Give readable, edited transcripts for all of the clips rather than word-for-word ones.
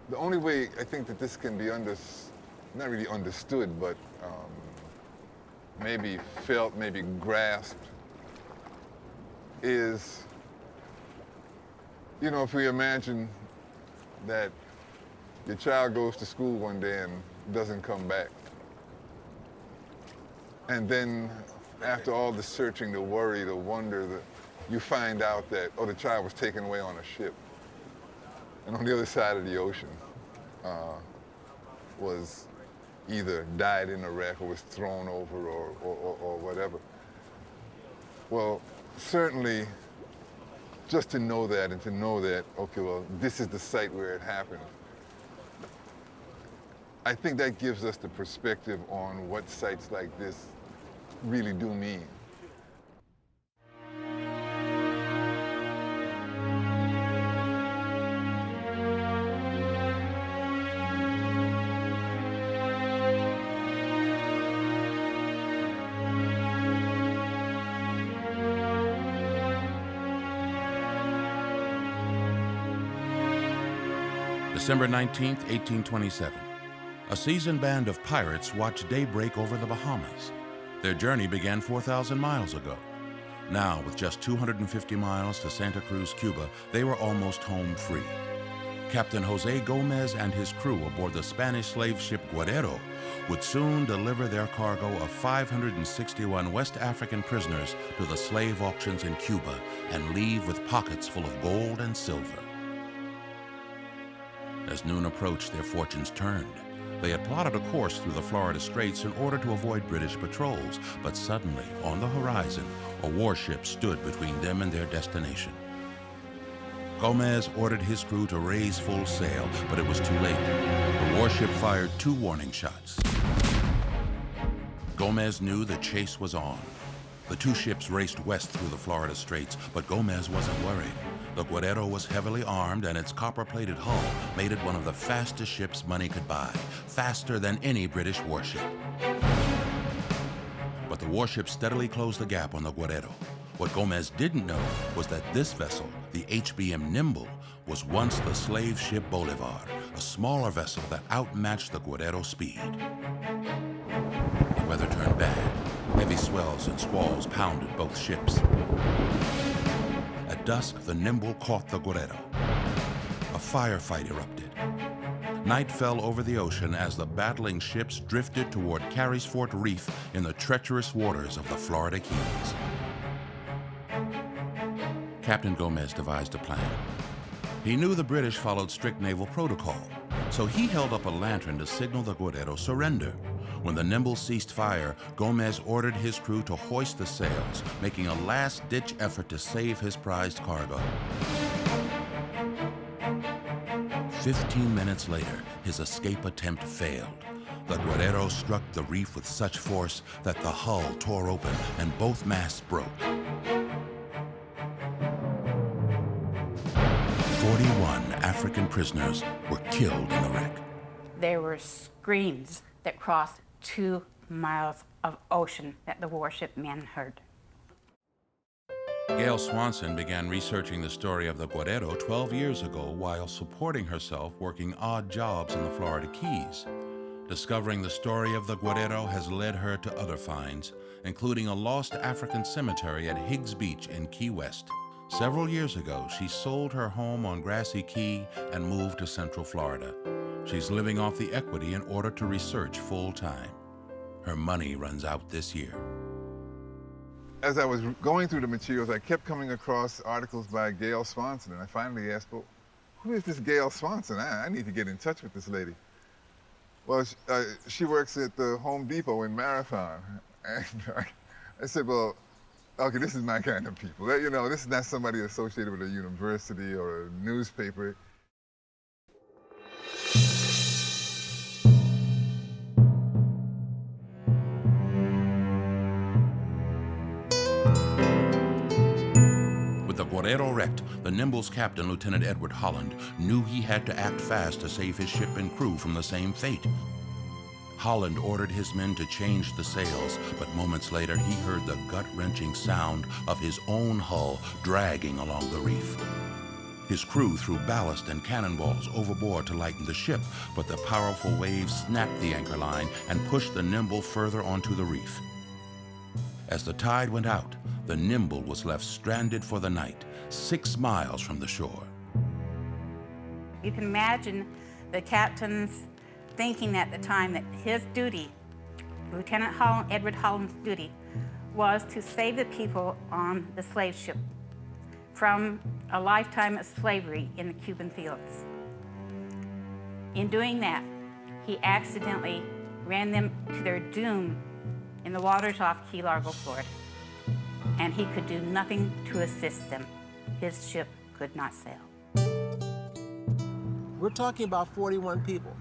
The only way I think that this can be not really understood, but maybe felt, maybe grasped, is, you know, if we imagine that your child goes to school one day and doesn't come back. And then after all the searching, the worry, the wonder, you find out that, oh, the child was taken away on a ship. And on the other side of the ocean was either died in a wreck or was thrown over or whatever. Well, certainly just to know that and to know that, okay, well, this is the site where it happened, I think that gives us the perspective on what sites like this really do mean. December 19th, 1827. A seasoned band of pirates watched daybreak over the Bahamas. Their journey began 4,000 miles ago. Now, with just 250 miles to Santa Cruz, Cuba, they were almost home free. Captain Jose Gomez and his crew aboard the Spanish slave ship Guerrero would soon deliver their cargo of 561 West African prisoners to the slave auctions in Cuba and leave with pockets full of gold and silver. As noon approached, their fortunes turned. They had plotted a course through the Florida Straits in order to avoid British patrols, but suddenly, on the horizon, a warship stood between them and their destination. Gomez ordered his crew to raise full sail, but it was too late. The warship fired 2 warning shots. Gomez knew the chase was on. The 2 ships raced west through the Florida Straits, but Gomez wasn't worried. The Guerrero was heavily armed, and its copper-plated hull made it one of the fastest ships money could buy, faster than any British warship. But the warship steadily closed the gap on the Guerrero. What Gomez didn't know was that this vessel, the HBM Nimble, was once the slave ship Bolivar, a smaller vessel that outmatched the Guerrero's speed. The weather turned bad. Heavy swells and squalls pounded both ships. At dusk, the Nimble caught the Guerrero. A firefight erupted. Night fell over the ocean as the battling ships drifted toward Carysfort Reef in the treacherous waters of the Florida Keys. Captain Gomez devised a plan. He knew the British followed strict naval protocol, so he held up a lantern to signal the Guerrero surrender. When the Nimble ceased fire, Gomez ordered his crew to hoist the sails, making a last-ditch effort to save his prized cargo. 15 minutes later, his escape attempt failed. The Guerrero struck the reef with such force that the hull tore open and both masts broke. 41 African prisoners were killed in the wreck. There were screams that crossed 2 miles of ocean that the warship men heard. Gail Swanson began researching the story of the Guerrero 12 years ago while supporting herself working odd jobs in the Florida Keys. Discovering the story of the Guerrero has led her to other finds, including a lost African cemetery at Higgs Beach in Key West. Several years ago, she sold her home on Grassy Key and moved to Central Florida. She's living off the equity in order to research full-time. Her money runs out this year. As I was going through the materials, I kept coming across articles by Gail Swanson, and I finally asked, well, who is this Gail Swanson? I need to get in touch with this lady. Well, she works at the Home Depot in Marathon. And I said, well, okay, this is my kind of people. You know, this is not somebody associated with a university or a newspaper. With the Guerrero wrecked, the Nimble's captain, Lieutenant Edward Holland, knew he had to act fast to save his ship and crew from the same fate. Holland ordered his men to change the sails, but moments later he heard the gut-wrenching sound of his own hull dragging along the reef. His crew threw ballast and cannonballs overboard to lighten the ship, but the powerful waves snapped the anchor line and pushed the Nimble further onto the reef. As the tide went out, the Nimble was left stranded for the night, 6 miles from the shore. You can imagine the captain's thinking at the time that his duty, Lieutenant Edward Holland's duty, was to save the people on the slave ship from a lifetime of slavery in the Cuban fields. In doing that, he accidentally ran them to their doom in the waters off Key Largo, Florida, and he could do nothing to assist them. His ship could not sail. We're talking about 41 people.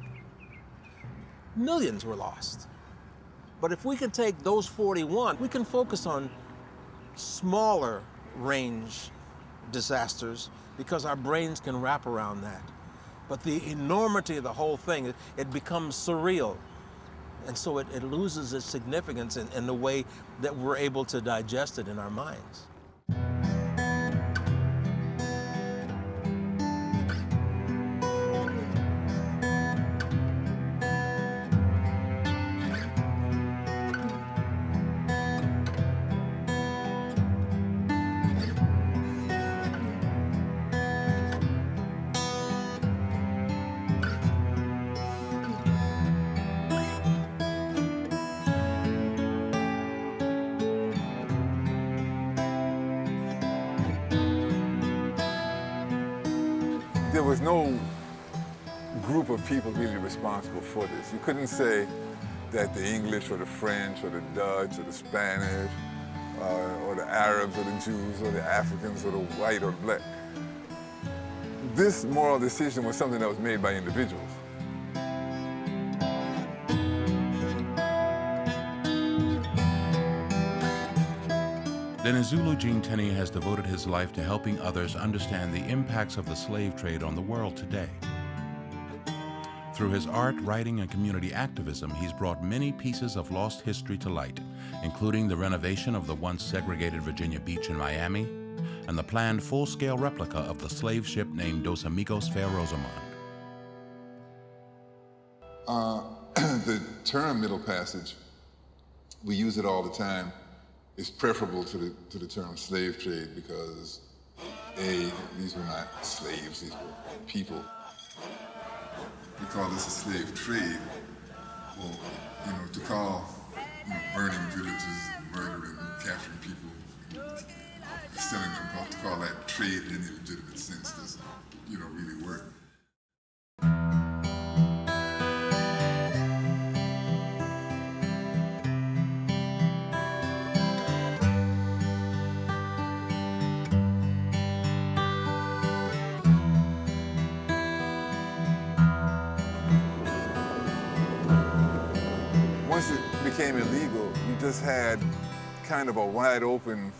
Millions were lost. But if we can take those 41, we can focus on smaller range disasters because our brains can wrap around that. But the enormity of the whole thing, it becomes surreal. And so it loses its significance in the way that we're able to digest it in our minds. There was no group of people really responsible for this. You couldn't say that the English or the French or the Dutch or the Spanish or the Arabs or the Jews or the Africans or the white or the black. This moral decision was something that was made by individuals. Denizulu Gene Tenney has devoted his life to helping others understand the impacts of the slave trade on the world today. Through his art, writing, and community activism, he's brought many pieces of lost history to light, including the renovation of the once segregated Virginia Beach in Miami and the planned full-scale replica of the slave ship named Dos Amigos Fair Rosamond. The term Middle Passage, we use it all the time. It's preferable to the term slave trade because A, these were not slaves, these were people. We call this a slave trade. Well, you know, to call burning villages, murdering, capturing people, selling them, to call that trade in any legitimate sense doesn't, really work. Once it became illegal, you just had kind of a wide open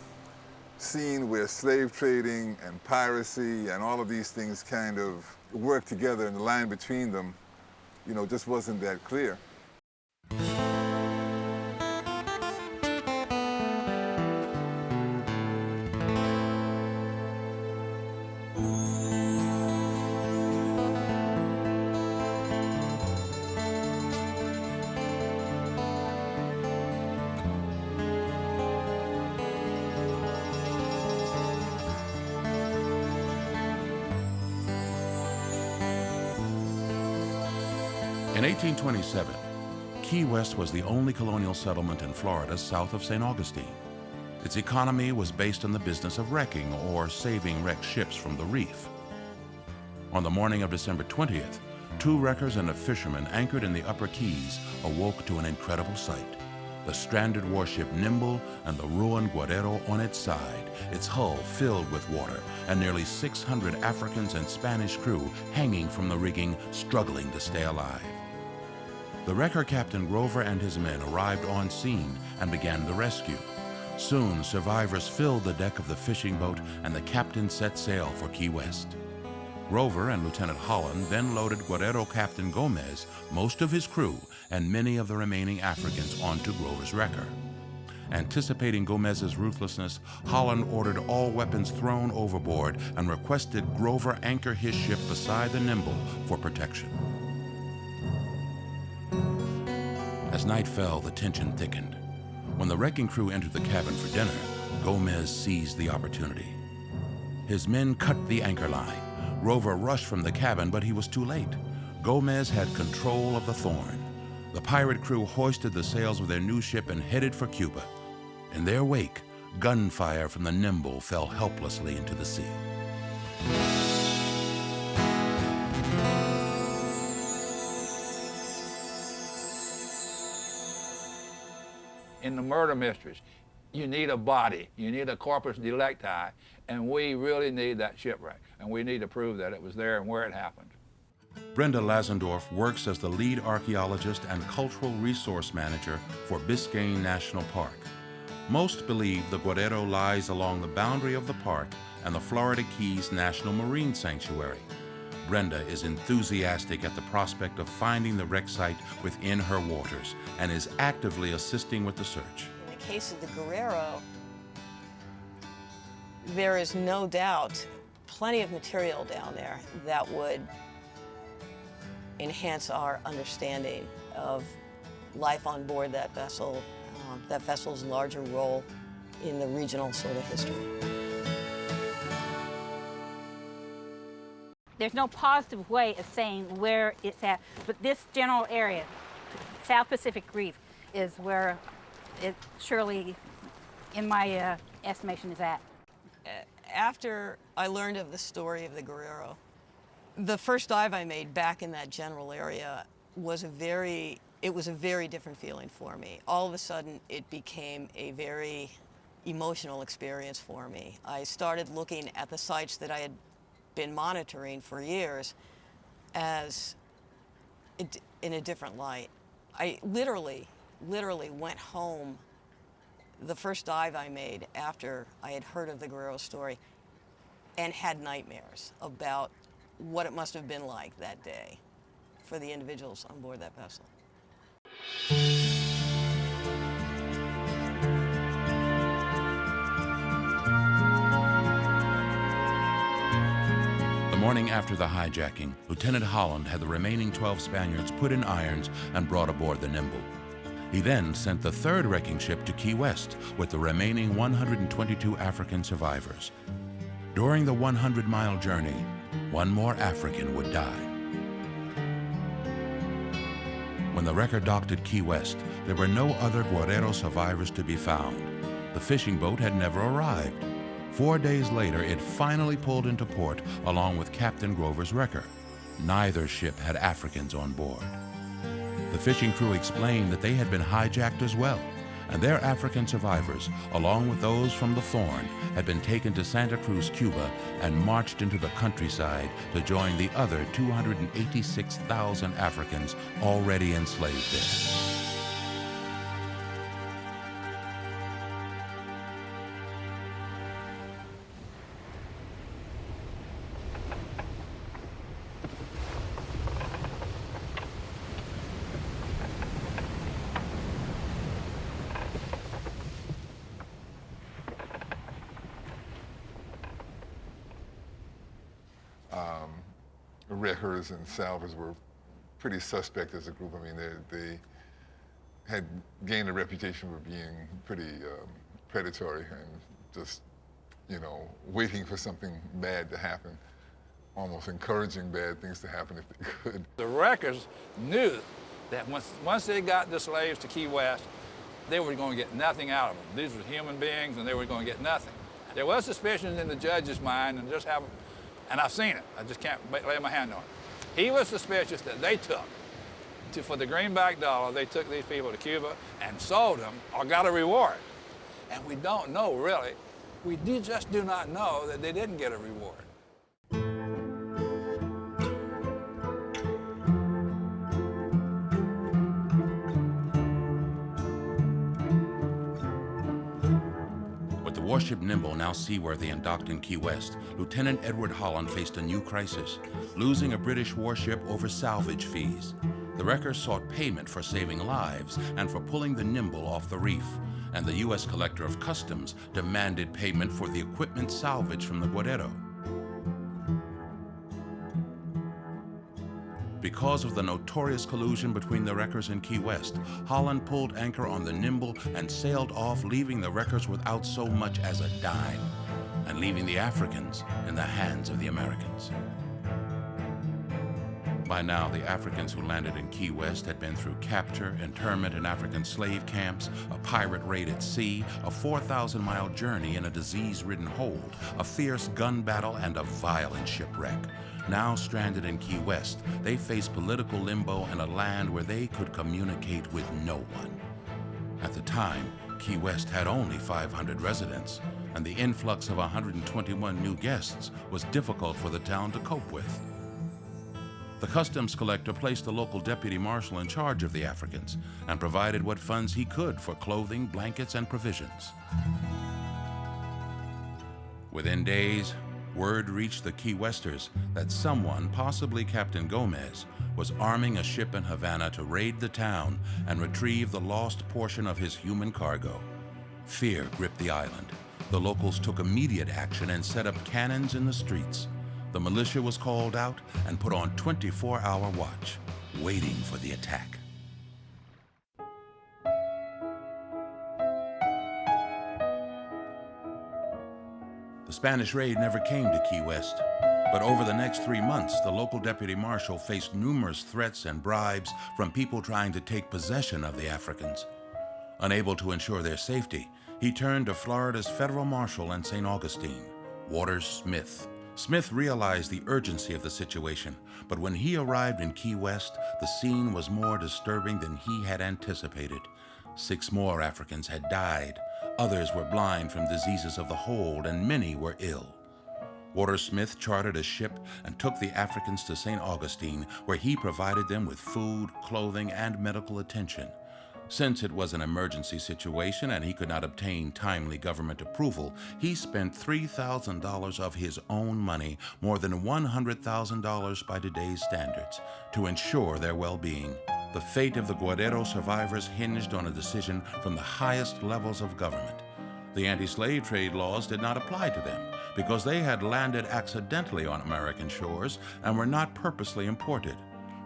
scene where slave trading and piracy and all of these things kind of worked together, and the line between them, just wasn't that clear. In 1827, Key West was the only colonial settlement in Florida south of St. Augustine. Its economy was based on the business of wrecking or saving wrecked ships from the reef. On the morning of December 20th, 2 wreckers and a fisherman anchored in the Upper Keys awoke to an incredible sight. The stranded warship Nimble and the ruined Guerrero on its side, its hull filled with water, and nearly 600 Africans and Spanish crew hanging from the rigging, struggling to stay alive. The wrecker Captain Grover and his men arrived on scene and began the rescue. Soon, survivors filled the deck of the fishing boat and the captain set sail for Key West. Grover and Lieutenant Holland then loaded Guerrero Captain Gomez, most of his crew, and many of the remaining Africans onto Grover's wrecker. Anticipating Gomez's ruthlessness, Holland ordered all weapons thrown overboard and requested Grover anchor his ship beside the Nimble for protection. As night fell, the tension thickened. When the wrecking crew entered the cabin for dinner, Gomez seized the opportunity. His men cut the anchor line. Grover rushed from the cabin, but he was too late. Gomez had control of the Thorn. The pirate crew hoisted the sails of their new ship and headed for Cuba. In their wake, gunfire from the Nimble fell helplessly into the sea. In the murder mysteries, you need a body, you need a corpus delicti, and we really need that shipwreck, and we need to prove that it was there and where it happened. Brenda Lazendorf works as the lead archaeologist and cultural resource manager for Biscayne National Park. Most believe the Guerrero lies along the boundary of the park and the Florida Keys National Marine Sanctuary. Brenda is enthusiastic at the prospect of finding the wreck site within her waters and is actively assisting with the search. In the case of the Guerrero, there is no doubt plenty of material down there that would enhance our understanding of life on board that vessel's larger role in the regional sort of history. There's no positive way of saying where it's at, but this general area, South Pacific Reef, is where it surely, in my estimation, is at. After I learned of the story of the Guerrero, the first dive I made back in that general area was a very different feeling for me. All of a sudden, it became a very emotional experience for me. I started looking at the sites that I had been monitoring for years as in a different light. I literally went home the first dive I made after I had heard of the Guerrero story and had nightmares about what it must have been like that day for the individuals on board that vessel. The morning after the hijacking, Lieutenant Holland had the remaining 12 Spaniards put in irons and brought aboard the Nimble. He then sent the third wrecking ship to Key West with the remaining 122 African survivors. During the 100-mile journey, one more African would die. When the wrecker docked at Key West, there were no other Guerrero survivors to be found. The fishing boat had never arrived. 4 days later, it finally pulled into port along with Captain Grover's wrecker. Neither ship had Africans on board. The fishing crew explained that they had been hijacked as well, and their African survivors, along with those from the Thorn, had been taken to Santa Cruz, Cuba, and marched into the countryside to join the other 286,000 Africans already enslaved there. Wreckers and salvors were pretty suspect as a group. I mean, they had gained a reputation for being pretty predatory and just, waiting for something bad to happen, almost encouraging bad things to happen if they could. The wreckers knew that once they got the slaves to Key West, they were going to get nothing out of them. These were human beings, and they were going to get nothing. There was suspicion in the judge's mind, and I've seen it. I just can't lay my hand on it. He was suspicious that they for the greenback dollar, they took these people to Cuba and sold them or got a reward. And we don't know, really. We just do not know that they didn't get a reward. Warship Nimble, now seaworthy and docked in Key West, Lieutenant Edward Holland faced a new crisis, losing a British warship over salvage fees. The wreckers sought payment for saving lives and for pulling the Nimble off the reef, and the U.S. Collector of Customs demanded payment for the equipment salvaged from the Guerrero. Because of the notorious collusion between the wreckers and Key West, Holland pulled anchor on the Nimble and sailed off, leaving the wreckers without so much as a dime, and leaving the Africans in the hands of the Americans. By now, the Africans who landed in Key West had been through capture, internment in African slave camps, a pirate raid at sea, a 4,000-mile journey in a disease-ridden hold, a fierce gun battle, and a violent shipwreck. Now stranded in Key West, they faced political limbo and a land where they could communicate with no one. At the time, Key West had only 500 residents, and the influx of 121 new guests was difficult for the town to cope with. The customs collector placed the local deputy marshal in charge of the Africans and provided what funds he could for clothing, blankets, and provisions. Within days, word reached the Key Westers that someone, possibly Captain Gomez, was arming a ship in Havana to raid the town and retrieve the lost portion of his human cargo. Fear gripped the island. The locals took immediate action and set up cannons in the streets. The militia was called out and put on 24-hour watch, waiting for the attack. The Spanish raid never came to Key West, but over the next 3 months, the local deputy marshal faced numerous threats and bribes from people trying to take possession of the Africans. Unable to ensure their safety, he turned to Florida's federal marshal in St. Augustine, Waters Smith. Smith realized the urgency of the situation, but when he arrived in Key West, the scene was more disturbing than he had anticipated. 6 more Africans had died. Others were blind from diseases of the hold, and many were ill. Waters Smith chartered a ship and took the Africans to St. Augustine, where he provided them with food, clothing, and medical attention. Since it was an emergency situation and he could not obtain timely government approval, he spent $3,000 of his own money, more than $100,000 by today's standards, to ensure their well-being. The fate of the Guerrero survivors hinged on a decision from the highest levels of government. The anti-slave trade laws did not apply to them because they had landed accidentally on American shores and were not purposely imported.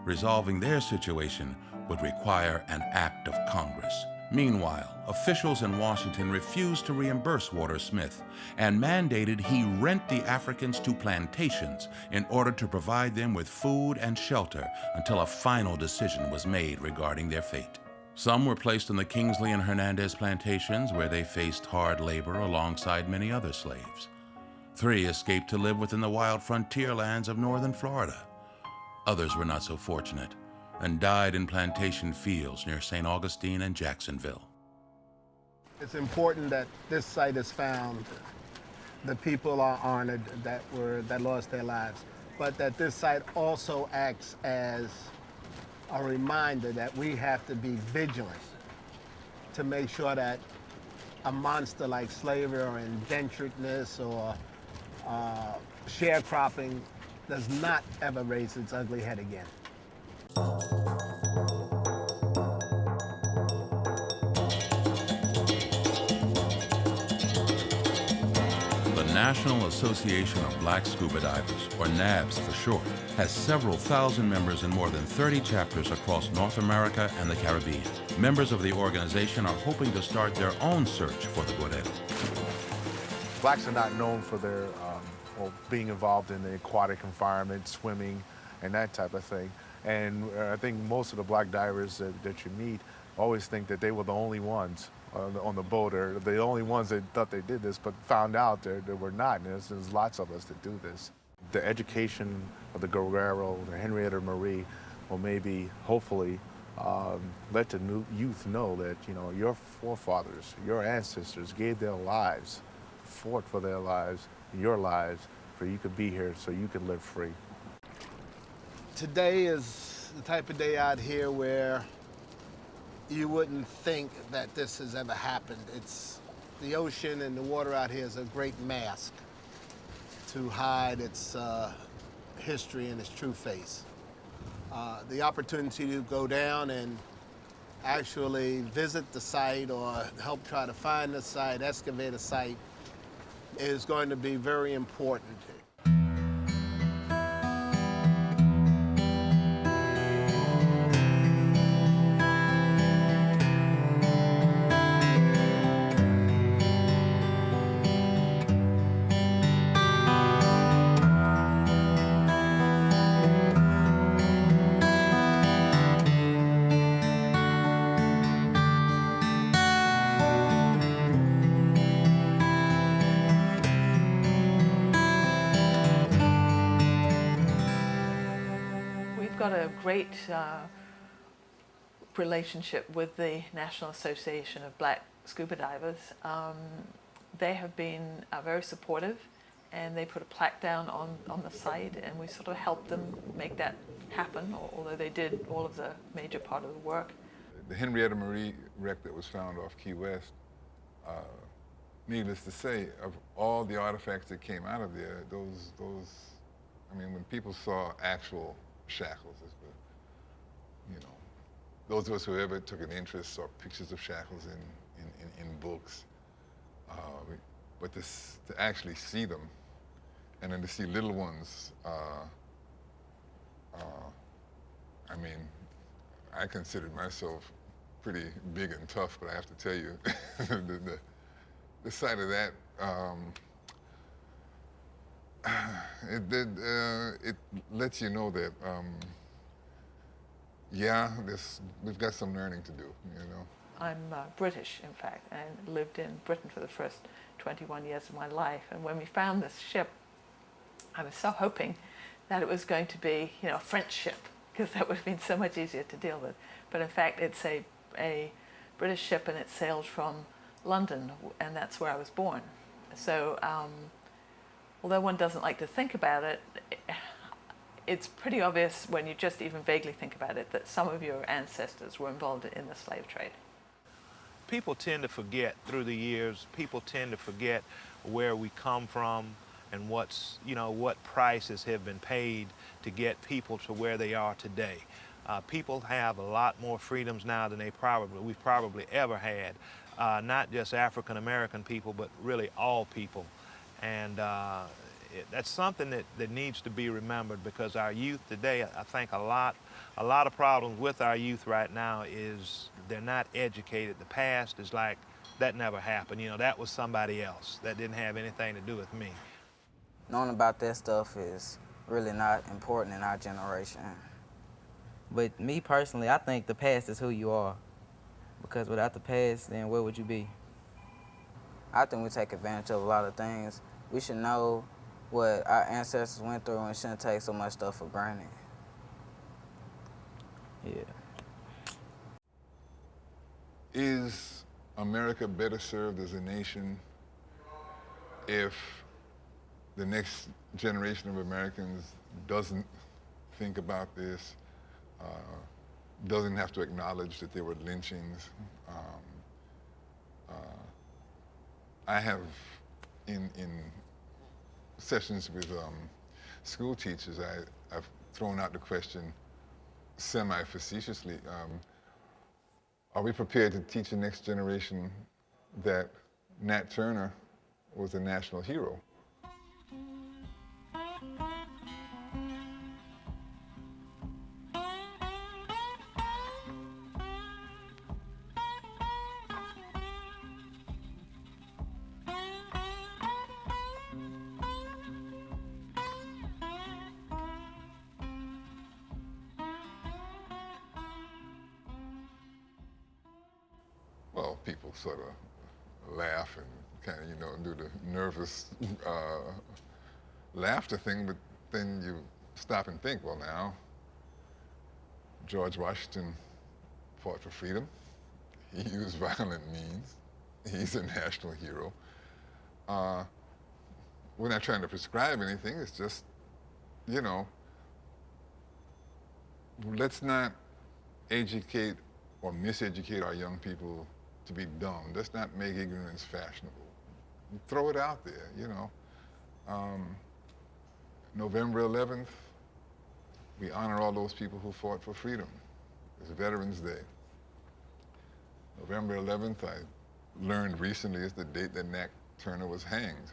Resolving their situation would require an act of Congress. Meanwhile, officials in Washington refused to reimburse Waters Smith and mandated he rent the Africans to plantations in order to provide them with food and shelter until a final decision was made regarding their fate. Some were placed on the Kingsley and Hernandez plantations, where they faced hard labor alongside many other slaves. 3 escaped to live within the wild frontier lands of northern Florida. Others were not so fortunate and died in plantation fields near St. Augustine and Jacksonville. It's important that this site is found, the people are honored that lost their lives, but that this site also acts as a reminder that we have to be vigilant to make sure that a monster like slavery or indenturedness or sharecropping does not ever raise its ugly head again. The National Association of Black Scuba Divers, or NABS for short, has several thousand members in more than 30 chapters across North America and the Caribbean. Members of the organization are hoping to start their own search for the Guerrero. Blacks are not known for their being involved in the aquatic environment, swimming, and that type of thing. And I think most of the black divers that you meet always think that they were the only ones on the boat, or the only ones that thought they did this, but found out there were not. And there's lots of us that do this. The education of the Guerrero, the Henrietta Marie, will maybe, hopefully, let the new youth know that, you know, your forefathers, your ancestors gave their lives, fought for their lives, your lives, for you could be here so you could live free. Today is the type of day out here where you wouldn't think that this has ever happened. It's the ocean and the water out here is a great mask to hide its history and its true face. The opportunity to go down and actually visit the site or help try to find the site, excavate a site, is going to be very important. We've got a great relationship with the National Association of Black Scuba Divers. They have been very supportive, and they put a plaque down on the site, and we sort of helped them make that happen, although they did all of the major part of the work. The Henrietta Marie wreck that was found off Key West, needless to say, of all the artifacts that came out of there, I mean, when people saw actual shackles, those of us who ever took an interest saw pictures of shackles in books, but to actually see them, and then to see little ones, I mean, I considered myself pretty big and tough, but I have to tell you, the sight of that, it lets you know that, yeah, we've got some learning to do, I'm British, in fact, and lived in Britain for the first 21 years of my life. And when we found this ship, I was so hoping that it was going to be, a French ship, because that would have been so much easier to deal with. But in fact, it's a British ship, and it sailed from London, and that's where I was born. So although one doesn't like to think about it, it's pretty obvious when you just even vaguely think about it that some of your ancestors were involved in the slave trade. People tend to forget through the years, people tend to forget where we come from and what prices have been paid to get people to where they are today. People have a lot more freedoms now than we've probably ever had. Not just African American people, but really all people. And that's something that needs to be remembered, because our youth today, I think a lot of problems with our youth right now is they're not educated. The past is like, that never happened. That was somebody else. That didn't have anything to do with me. Knowing about that stuff is really not important in our generation. But me personally, I think the past is who you are. Because without the past, then where would you be? I think we take advantage of a lot of things. We should know what our ancestors went through and shouldn't take so much stuff for granted. Yeah. Is America better served as a nation if the next generation of Americans doesn't think about this, doesn't have to acknowledge that there were lynchings? I have, in sessions with school teachers, I've thrown out the question semi-facetiously, are we prepared to teach the next generation that Nat Turner was a national hero? Well, people sort of laugh and kind of, do the nervous laughter thing, but then you stop and think, well, now, George Washington fought for freedom. He used violent means. He's a national hero. We're not trying to prescribe anything. It's just, let's not educate or miseducate our young people to be dumb. Let's not make ignorance fashionable. Throw it out there, November 11th, We honor all those people who fought for freedom. It's Veterans Day. November 11th, I learned recently, is the date that Nat Turner was hanged.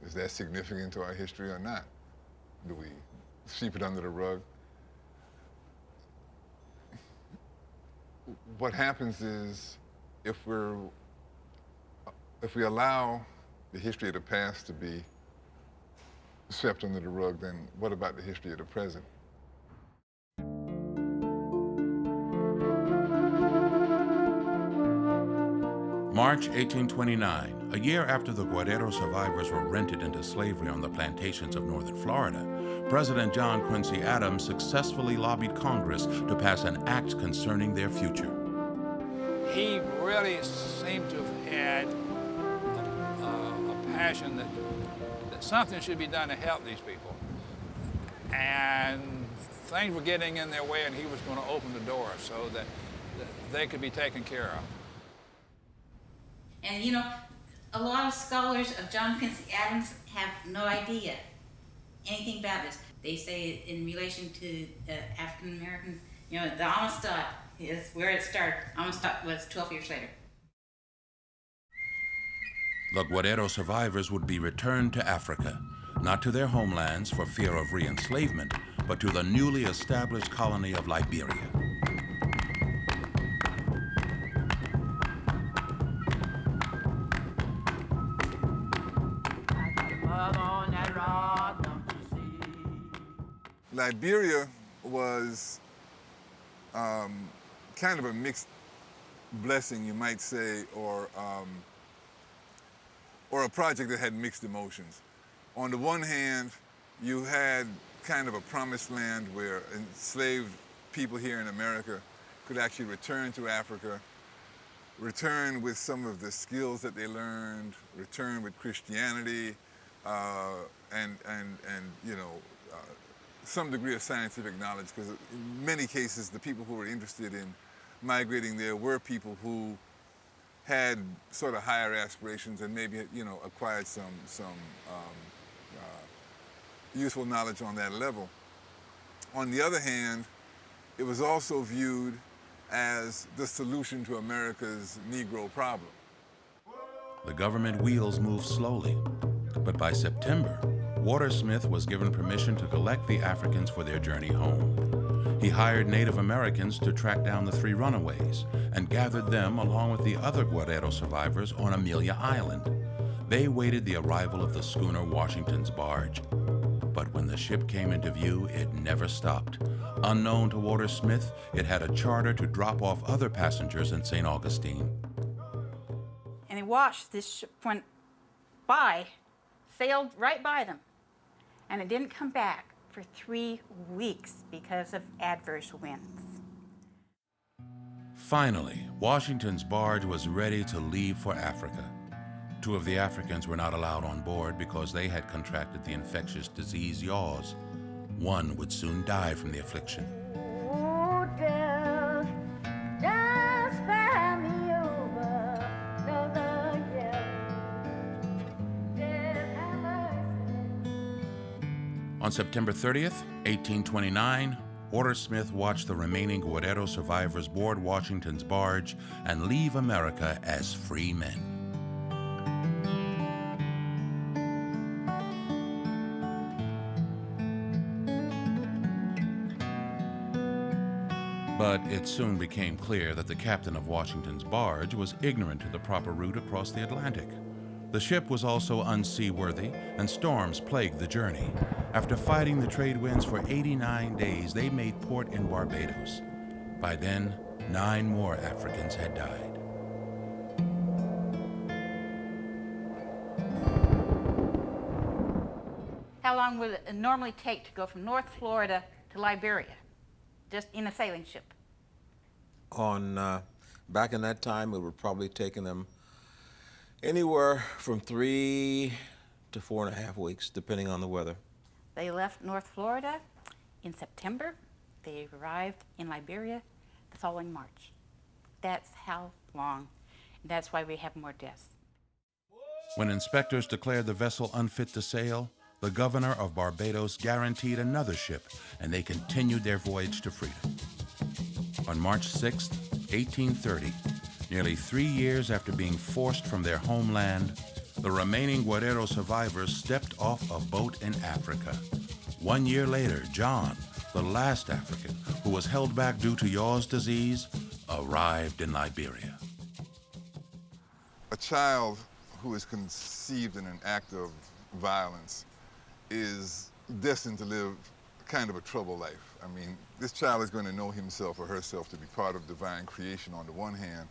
Is that significant to our history or not? Do we sweep it under the rug? What happens is, if we allow the history of the past to be swept under the rug, then what about the history of the present? March 1829, a year after the Guerrero survivors were rented into slavery on the plantations of northern Florida, President John Quincy Adams successfully lobbied Congress to pass an act concerning their future. He really seemed to have had a passion that something should be done to help these people. And things were getting in their way, and he was going to open the door so that they could be taken care of. And you know, a lot of scholars of John Quincy Adams have no idea anything about this. They say in relation to African Americans, you know, the Amistad is where it started. Amistad was 12 years later. The Guerrero survivors would be returned to Africa, not to their homelands for fear of re-enslavement, but to the newly established colony of Liberia. Liberia was kind of a mixed blessing, you might say, or a project that had mixed emotions. On the one hand, you had kind of a promised land where enslaved people here in America could actually return to Africa, return with some of the skills that they learned, return with Christianity, and you know, some degree of scientific knowledge, because in many cases, the people who were interested in migrating there were people who had sort of higher aspirations and maybe, you know, acquired some useful knowledge on that level. On the other hand, it was also viewed as the solution to America's Negro problem. The government wheels moved slowly, but by September, Watersmith was given permission to collect the Africans for their journey home. He hired Native Americans to track down the 3 runaways and gathered them along with the other Guerrero survivors on Amelia Island. They waited the arrival of the schooner Washington's barge. But when the ship came into view, it never stopped. Unknown to Watersmith, it had a charter to drop off other passengers in St. Augustine. And they watched this ship went by, sailed right by them, and it didn't come back for 3 weeks because of adverse winds. Finally, Washington's barge was ready to leave for Africa. 2 of the Africans were not allowed on board because they had contracted the infectious disease yaws. One would soon die from the affliction. Oh, death, just bear me over another year. Death, have mercy. On September 30th, 1829, Watersmith watched the remaining Guerrero survivors board Washington's barge and leave America as free men. But it soon became clear that the captain of Washington's barge was ignorant to the proper route across the Atlantic. The ship was also unseaworthy, and storms plagued the journey. After fighting the trade winds for 89 days, they made port in Barbados. By then, 9 more Africans had died. How long would it normally take to go from North Florida to Liberia, just in a sailing ship? Back in that time, it would probably taken them anywhere from 3 to 4.5 weeks, depending on the weather. They left North Florida in September. They arrived in Liberia the following March. That's how long. And that's why we have more deaths. When inspectors declared the vessel unfit to sail, the governor of Barbados guaranteed another ship, and they continued their voyage to freedom. On March 6, 1830, nearly 3 years after being forced from their homeland, the remaining Guerrero survivors stepped off a boat in Africa. 1 year later, John, the last African who was held back due to Yaw's disease, arrived in Liberia. A child who is conceived in an act of violence is destined to live kind of a troubled life. I mean, this child is going to know himself or herself to be part of divine creation on the one hand,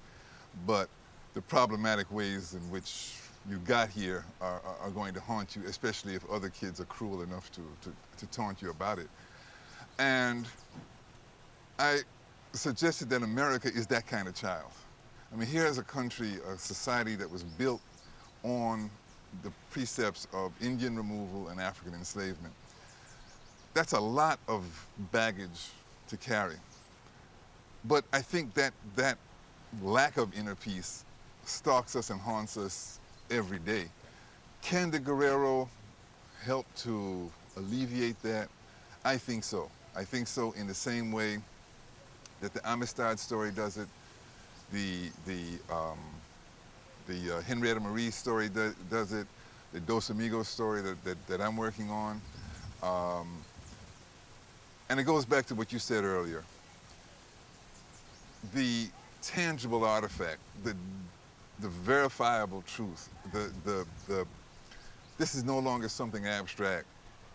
but the problematic ways in which you got here are going to haunt you, especially if other kids are cruel enough to taunt you about it. And I suggested that America is that kind of child. I mean, here is a country, a society that was built on the precepts of Indian removal and African enslavement. That's a lot of baggage to carry. But I think that lack of inner peace stalks us and haunts us every day. Can the Guerrero help to alleviate that? I think so. I think so in the same way that the Amistad story does it, the Henrietta Marie story does it, the Dos Amigos story that I'm working on. And it goes back to what you said earlier. The tangible artifact, the verifiable truth, this is no longer something abstract.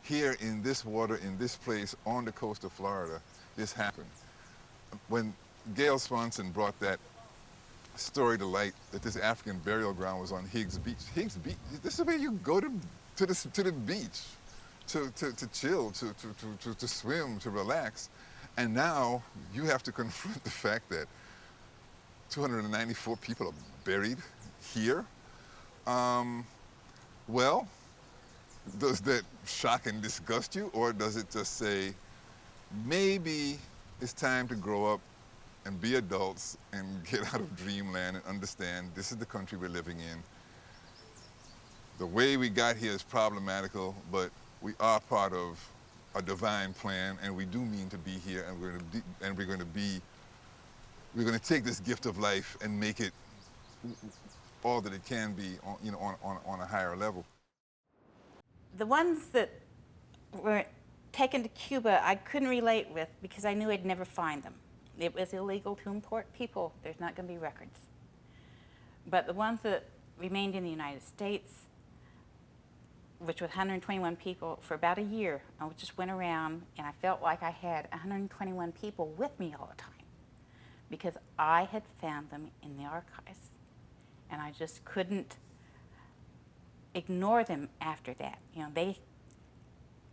Here in this water, in this place, on the coast of Florida, this happened. When Gail Swanson brought that story to light, that this African burial ground was on Higgs Beach. Higgs Beach, this is where you go to the beach, to chill, to swim, to relax. And now you have to confront the fact that 294 people are buried here. Well, does that shock and disgust you, or does it just say, maybe it's time to grow up and be adults and get out of dreamland and understand this is the country we're living in. The way we got here is problematical, but we are part of a divine plan, and we do mean to be here, and we're going to take this gift of life and make it all that it can be, on a higher level. The ones that were taken to Cuba, I couldn't relate with because I knew I'd never find them. It was illegal to import people. There's not going to be records. But the ones that remained in the United States, which was 121 people, for about a year, I just went around and I felt like I had 121 people with me all the time because I had found them in the archives. And I just couldn't ignore them after that.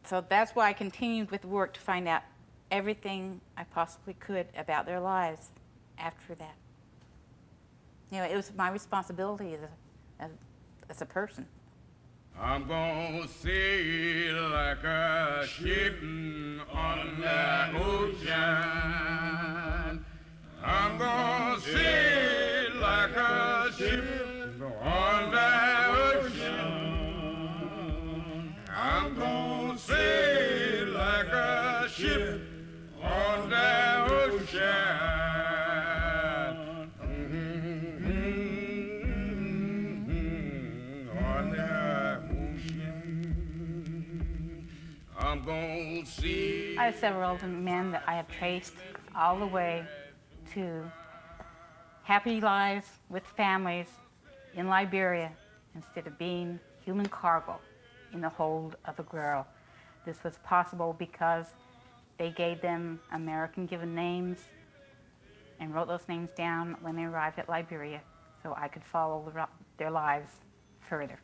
So that's why I continued with work to find out everything I possibly could about their lives after that. It was my responsibility as a person. I'm gonna sail like a ship on the ocean. I'm gonna sail like a ship on the ocean. I'm gonna sail like a ship on the ocean. On the ocean. I'm gonna see. I have several men that I have traced all the way to happy lives with families in Liberia instead of being human cargo in the hold of a Guerrero. This was possible because they gave them American given names and wrote those names down when they arrived at Liberia so I could follow their lives further.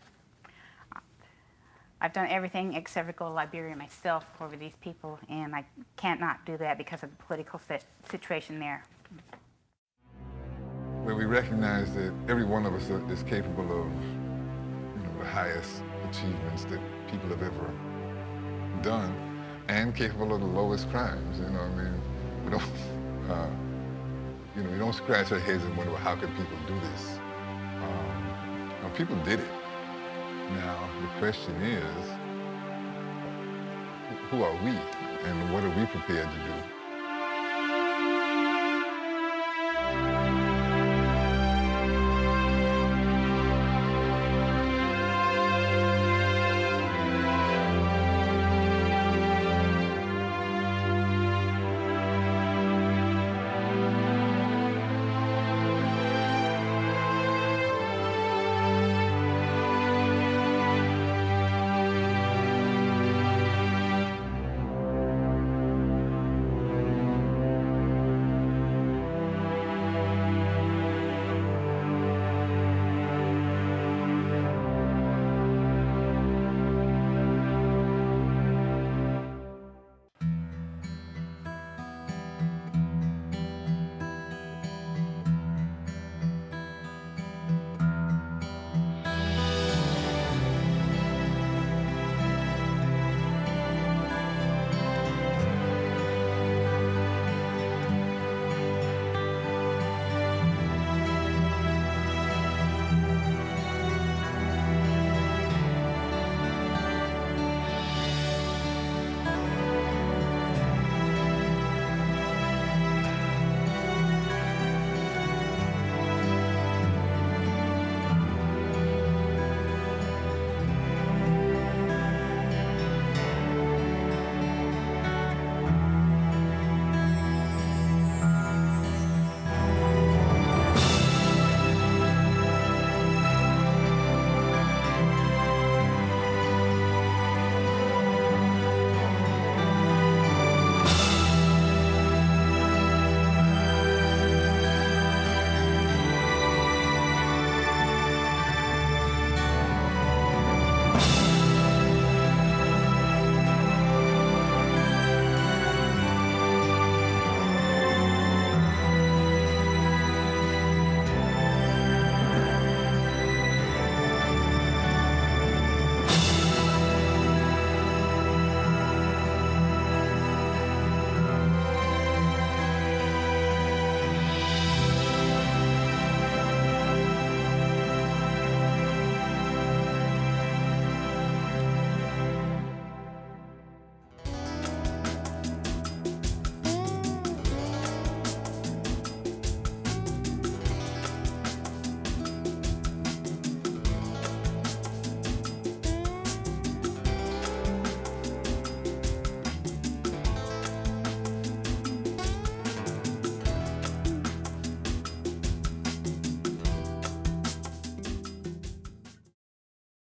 I've done everything except for go to Liberia myself over these people, and I can't not do that because of the political situation there. Where we recognize that every one of us is capable of the highest achievements that people have ever done, and capable of the lowest crimes. We don't, we don't scratch our heads and wonder, well, how could people do this? People did it. Now the question is, who are we and what are we prepared to do?